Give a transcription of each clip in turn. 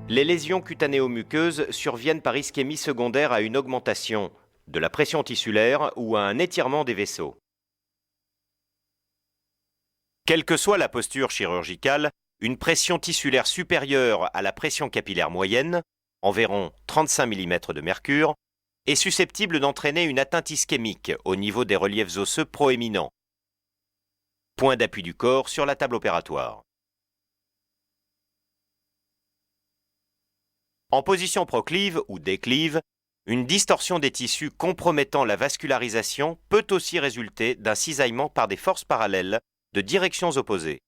Les lésions cutanéo-muqueuses surviennent par ischémie secondaire à une augmentation de la pression tissulaire ou à un étirement des vaisseaux. Quelle que soit la posture chirurgicale, une pression tissulaire supérieure à la pression capillaire moyenne, environ 35 mm de mercure, est susceptible d'entraîner une atteinte ischémique au niveau des reliefs osseux proéminents. Point d'appui du corps sur la table opératoire. En position proclive ou déclive, une distorsion des tissus compromettant la vascularisation peut aussi résulter d'un cisaillement par des forces parallèles de directions opposées,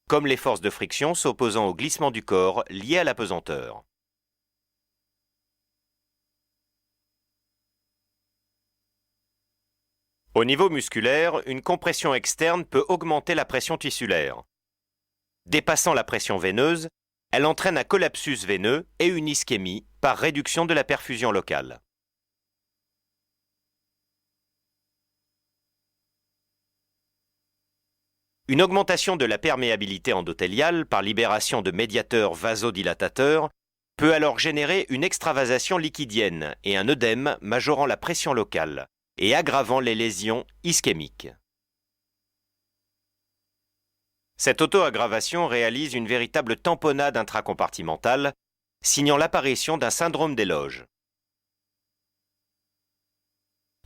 comme les forces de friction s'opposant au glissement du corps lié à la pesanteur. Au niveau musculaire, une compression externe peut augmenter la pression tissulaire. Dépassant la pression veineuse, elle entraîne un collapsus veineux et une ischémie par réduction de la perfusion locale. Une augmentation de la perméabilité endothéliale par libération de médiateurs vasodilatateurs peut alors générer une extravasation liquidienne et un œdème majorant la pression locale et aggravant les lésions ischémiques. Cette auto-aggravation réalise une véritable tamponnade intracompartimentale, signant l'apparition d'un syndrome des loges.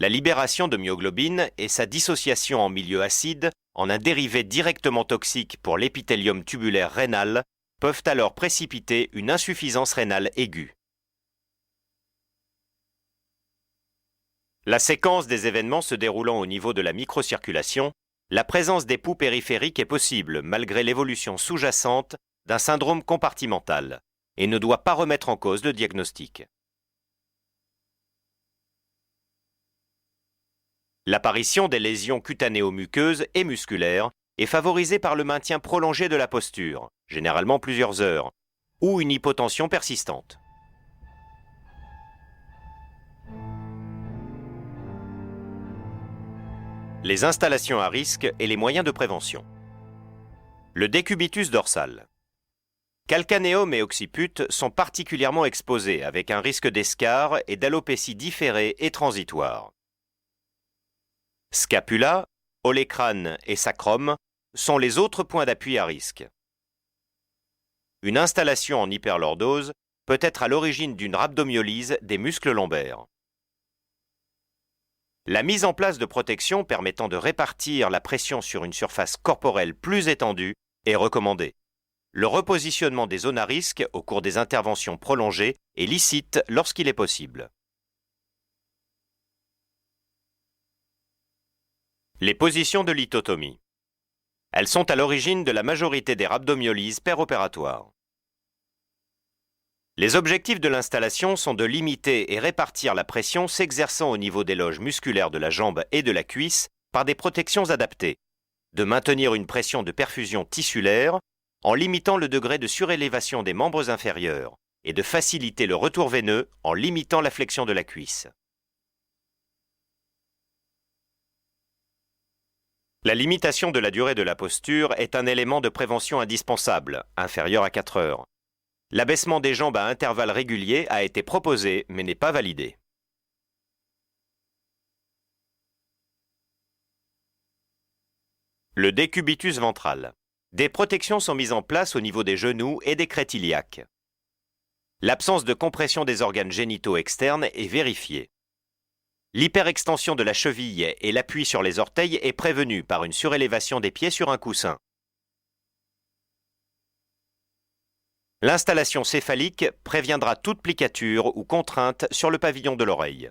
La libération de myoglobine et sa dissociation en milieu acide en un dérivé directement toxique pour l'épithélium tubulaire rénal peuvent alors précipiter une insuffisance rénale aiguë. La séquence des événements se déroulant au niveau de la microcirculation, la présence d'époux périphériques est possible malgré l'évolution sous-jacente d'un syndrome compartimental et ne doit pas remettre en cause le diagnostic. L'apparition des lésions cutanéo-muqueuses et musculaires est favorisée par le maintien prolongé de la posture, généralement plusieurs heures, ou une hypotension persistante. Les installations à risque et les moyens de prévention. Le décubitus dorsal. Calcanéum et occiput sont particulièrement exposés avec un risque d'escarre et d'alopécie différée et transitoire. Scapula, olécrane et sacrum sont les autres points d'appui à risque. Une installation en hyperlordose peut être à l'origine d'une rhabdomyolyse des muscles lombaires. La mise en place de protections permettant de répartir la pression sur une surface corporelle plus étendue est recommandée. Le repositionnement des zones à risque au cours des interventions prolongées est licite lorsqu'il est possible. Les positions de lithotomie. Elles sont à l'origine de la majorité des rhabdomyolyses péropératoires. Les objectifs de l'installation sont de limiter et répartir la pression s'exerçant au niveau des loges musculaires de la jambe et de la cuisse par des protections adaptées, de maintenir une pression de perfusion tissulaire en limitant le degré de surélévation des membres inférieurs et de faciliter le retour veineux en limitant la flexion de la cuisse. La limitation de la durée de la posture est un élément de prévention indispensable, inférieur à 4 heures. L'abaissement des jambes à intervalles réguliers a été proposé mais n'est pas validé. Le décubitus ventral. Des protections sont mises en place au niveau des genoux et des crêtes iliaques. L'absence de compression des organes génitaux externes est vérifiée. L'hyperextension de la cheville et l'appui sur les orteils est prévenu par une surélévation des pieds sur un coussin. L'installation céphalique préviendra toute plicature ou contrainte sur le pavillon de l'oreille.